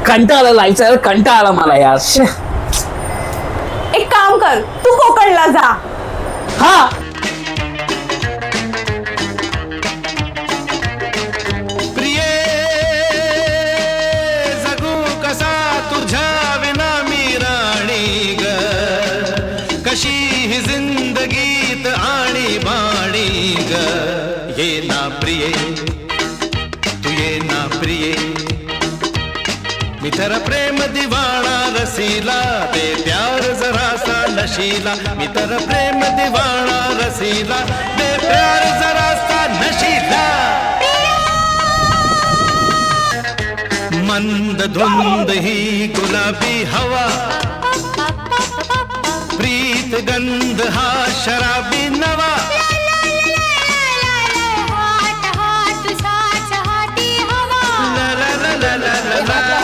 कंटाळा लाईफचा कंटाळा मला यार एक काम कर, तू कोकणला जा. हा प्रिये जगू कसा तुझ्या विना मी राणी ग कशी ही जिंदगीत आणि बाणी ग ये ना प्रिये तू ये ना प्रिये मी तर प्रेम दिवाणा रसीला ते प्यार जरासा नशीला मी तर प्रेम दिवाणा रसीला ते प्यार जरासा नशीला मंद धुंद ही गुलाबी हवा प्रीत गंध हा शराबी नवा